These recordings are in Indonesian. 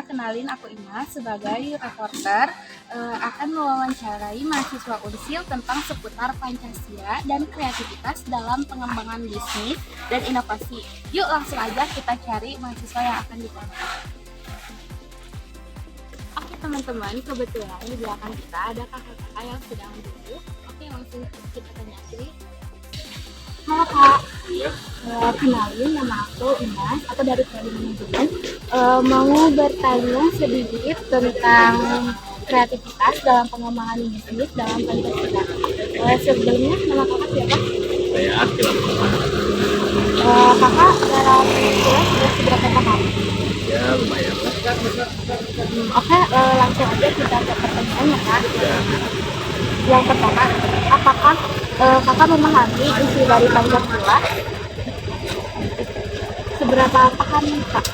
kenalin aku Ina sebagai reporter akan mewawancarai mahasiswa Unsil tentang seputar Pancasila dan kreativitas dalam pengembangan bisnis dan inovasi. Yuk langsung aja kita cari mahasiswa yang akan ditanya. Oke teman-teman, kebetulan di belakang kita ada kakak-kakak yang sedang duduk. Oke, langsung kita tanya aja. Halo Kak, kenalin nama aku Inas, aku dari Prodi Manajemen. Mau bertanya sedikit tentang kreativitas dalam pengembangan bisnis dalam Pancasila. Sebelumnya nama kakak siapa? Saya Akil Abdurrahman. Kakak dalam Pancasila sudah seberapa paham? Ya lumayan lah. Oke, langsung aja kita ke pertanyaan ya Kak. Ya, Yang pertama, apakah kakak memahami isi dari Pancasila? Seberapa paham Kak?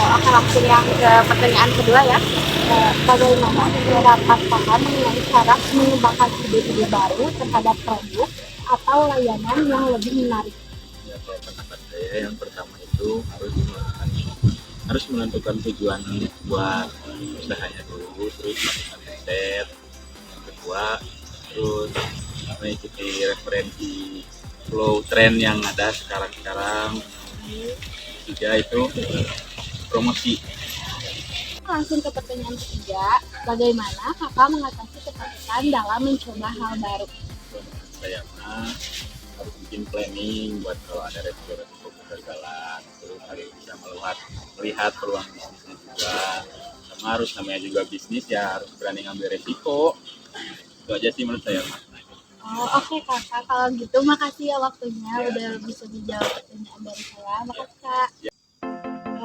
Oke, langsung yang ke pertanyaan kedua ya. Bagaimana dapat paham mengenai cara mengembangkan ide-ide baru terhadap produk atau layanan yang lebih menarik? ya kalau pendapat saya yang pertama itu harus menentukan tujuan buat usahanya dulu, terus melakukan riset. Yang kedua, terus mengikuti referensi flow trend yang ada sekarang. Tiga itu promosi. Langsung ke pertanyaan ketiga, bagaimana kakak mengatasi ketakutan dalam mencoba hal baru? Saya harus bikin planning buat kalau ada resiko kegagalan, terus harus bisa melihat peluang bisnisnya juga, sama harus namanya juga bisnis ya harus berani ngambil resiko. Itu aja sih menurut saya. Oke kakak, kalau gitu makasih ya waktunya udah bisa dijawab pertanyaan dari saya. Makasih kak.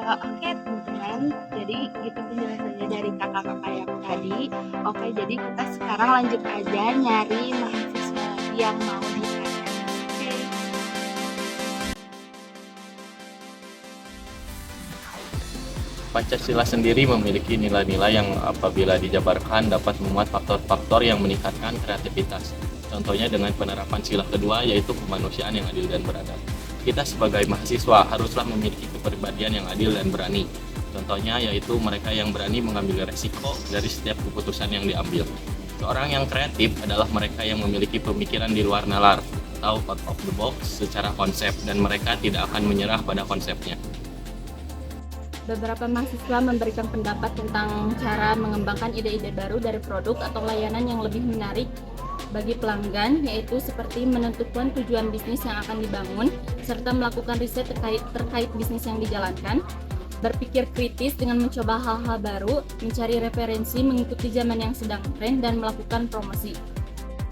Oke teman-teman, jadi itu penjelasannya dari kakak-kakak yang tadi. Oke, jadi kita sekarang lanjut aja nyari mahasiswa lagi yang mau ditanya. Oke. Pancasila sendiri memiliki nilai-nilai yang apabila dijabarkan dapat memuat faktor-faktor yang meningkatkan kreativitas. Contohnya dengan penerapan sila kedua yaitu kemanusiaan yang adil dan beradab. Kita sebagai mahasiswa haruslah memiliki kepribadian yang adil dan berani. Contohnya yaitu mereka yang berani mengambil resiko dari setiap keputusan yang diambil. Seorang yang kreatif adalah mereka yang memiliki pemikiran di luar nalar atau out of the box secara konsep dan mereka tidak akan menyerah pada konsepnya. Beberapa mahasiswa memberikan pendapat tentang cara mengembangkan ide-ide baru dari produk atau layanan yang lebih menarik bagi pelanggan, yaitu seperti menentukan tujuan bisnis yang akan dibangun, serta melakukan riset terkait bisnis yang dijalankan, berpikir kritis dengan mencoba hal-hal baru, mencari referensi mengikuti zaman yang sedang tren, dan melakukan promosi.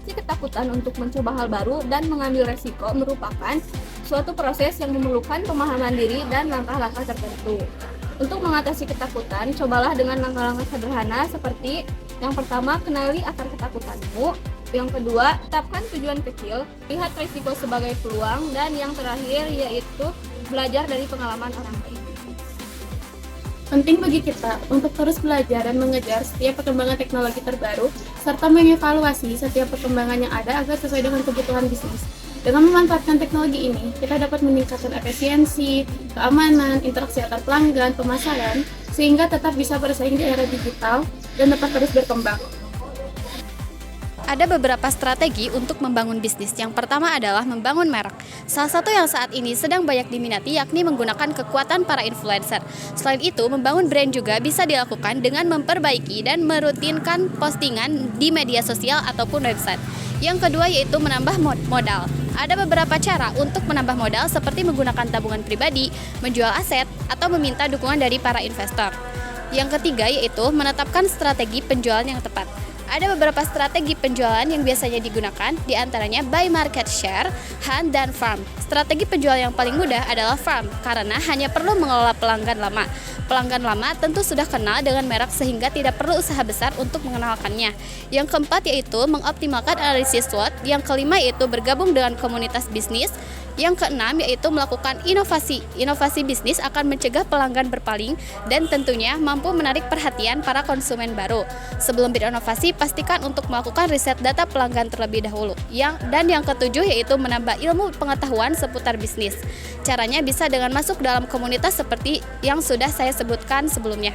Ketakutan untuk mencoba hal baru dan mengambil resiko merupakan suatu proses yang memerlukan pemahaman diri dan langkah-langkah tertentu. Untuk mengatasi ketakutan, cobalah dengan langkah-langkah sederhana seperti yang pertama, kenali akar ketakutanmu. Yang kedua, tetapkan tujuan kecil, lihat risiko sebagai peluang, dan yang terakhir yaitu belajar dari pengalaman orang lain. Penting bagi kita untuk terus belajar dan mengejar setiap perkembangan teknologi terbaru, serta mengevaluasi setiap perkembangan yang ada agar sesuai dengan kebutuhan bisnis. Dengan memanfaatkan teknologi ini, kita dapat meningkatkan efisiensi, keamanan, interaksi antar pelanggan, pemasaran, sehingga tetap bisa bersaing di era digital dan dapat terus berkembang. Ada beberapa strategi untuk membangun bisnis. Yang pertama adalah membangun merek. Salah satu yang saat ini sedang banyak diminati yakni menggunakan kekuatan para influencer. Selain itu, membangun brand juga bisa dilakukan dengan memperbaiki dan merutinkan postingan di media sosial ataupun website. Yang kedua yaitu menambah modal. Ada beberapa cara untuk menambah modal seperti menggunakan tabungan pribadi, menjual aset, atau meminta dukungan dari para investor. Yang ketiga yaitu menetapkan strategi penjualan yang tepat. Ada beberapa strategi penjualan yang biasanya digunakan, diantaranya buy market share, hunt, dan farm. Strategi penjualan yang paling mudah adalah farm, karena hanya perlu mengelola pelanggan lama. Pelanggan lama tentu sudah kenal dengan merek sehingga tidak perlu usaha besar untuk mengenalkannya. Yang keempat yaitu mengoptimalkan analisis SWOT. Yang kelima yaitu bergabung dengan komunitas bisnis. Yang keenam yaitu melakukan inovasi. Inovasi bisnis akan mencegah pelanggan berpaling dan tentunya mampu menarik perhatian para konsumen baru. Sebelum berinovasi, pastikan untuk melakukan riset data pelanggan terlebih dahulu. Dan yang ketujuh yaitu menambah ilmu pengetahuan seputar bisnis. Caranya bisa dengan masuk dalam komunitas seperti yang sudah saya sebutkan sebelumnya.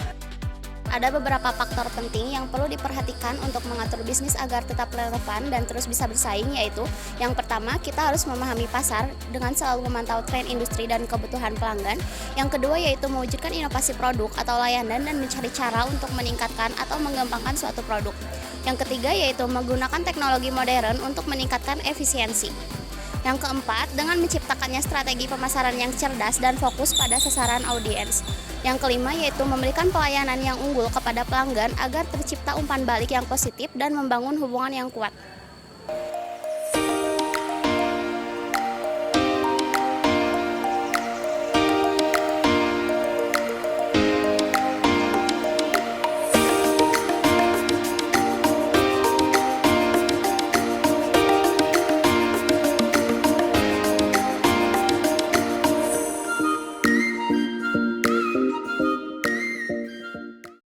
Ada beberapa faktor penting yang perlu diperhatikan untuk mengatur bisnis agar tetap relevan dan terus bisa bersaing, yaitu yang pertama, kita harus memahami pasar dengan selalu memantau tren industri dan kebutuhan pelanggan. Yang kedua yaitu mewujudkan inovasi produk atau layanan dan mencari cara untuk meningkatkan atau mengembangkan suatu produk. Yang ketiga yaitu menggunakan teknologi modern untuk meningkatkan efisiensi. Yang keempat, dengan menciptakannya strategi pemasaran yang cerdas dan fokus pada sasaran audiens. Yang kelima yaitu memberikan pelayanan yang unggul kepada pelanggan agar tercipta umpan balik yang positif dan membangun hubungan yang kuat.